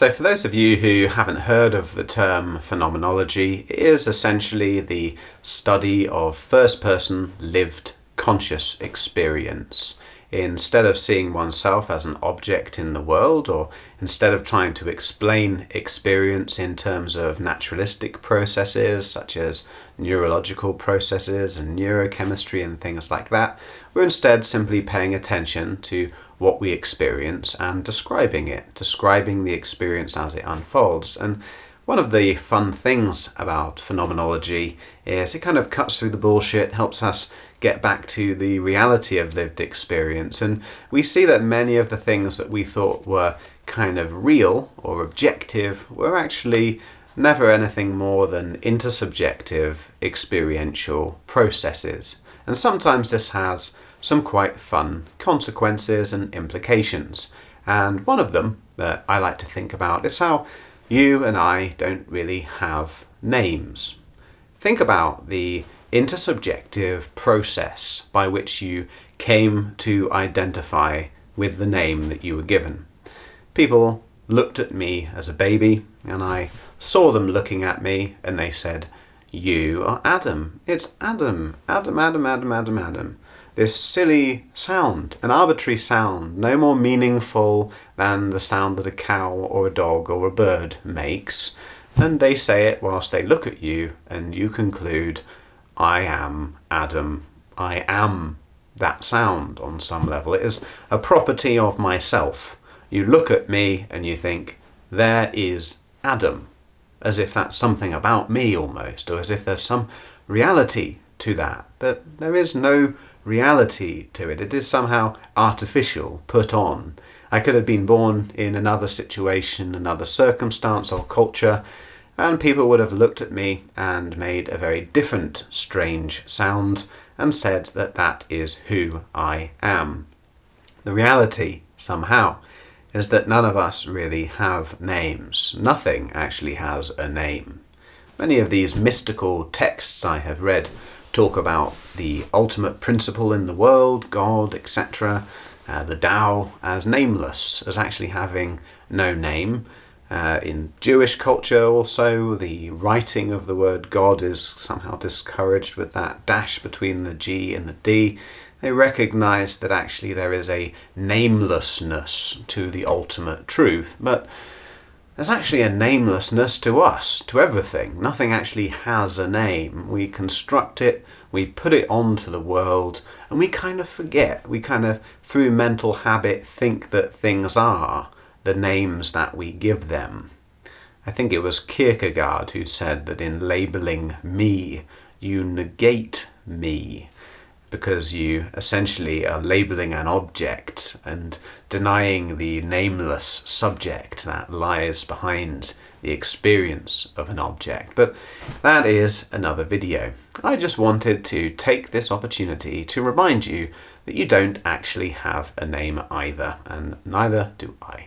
So for those of you who haven't heard of the term phenomenology, it is essentially the study of first-person lived conscious experience. Instead of seeing oneself as an object in the world, or instead of trying to explain experience in terms of naturalistic processes such as neurological processes and neurochemistry and things like that, we're instead simply paying attention to what we experience and describing the experience as it unfolds. And one of the fun things about phenomenology is it kind of cuts through the bullshit, helps us get back to the reality of lived experience. And we see that many of the things that we thought were kind of real or objective were actually never anything more than intersubjective experiential processes. And sometimes this has some quite fun consequences and implications. And one of them that I like to think about is how you and I don't really have names. Think about the intersubjective process by which you came to identify with the name that you were given. People looked at me as a baby, and I saw them looking at me, and they said, "You are Adam. It's Adam. Adam, Adam, Adam, Adam, Adam." This silly sound, an arbitrary sound, no more meaningful than the sound that a cow or a dog or a bird makes. And they say it whilst they look at you, and you conclude, "I am Adam. I am that sound on some level. It is a property of myself." You look at me and you think, "There is Adam," as if that's something about me almost, or as if there's some reality to that. But there is no reality to it. It is somehow artificial, put on. I could have been born in another situation, another circumstance or culture, and people would have looked at me and made a very different strange sound and said that that is who I am. The reality, somehow, is that none of us really have names. Nothing actually has a name. Many of these mystical texts I have read talk about the ultimate principle in the world, God, etc., the Tao, as nameless, as actually having no name. In Jewish culture also, the writing of the word God is somehow discouraged with that dash between the G and the D. They recognize that actually there is a namelessness to the ultimate truth, but there's actually a namelessness to us, to everything. Nothing actually has a name. We construct it, we put it onto the world, and we kind of forget. We kind of, through mental habit, think that things are the names that we give them. I think it was Kierkegaard who said that in labelling me, you negate me, because you essentially are labelling an object and denying the nameless subject that lies behind the experience of an object. But that is another video. I just wanted to take this opportunity to remind you that you don't actually have a name either, and neither do I.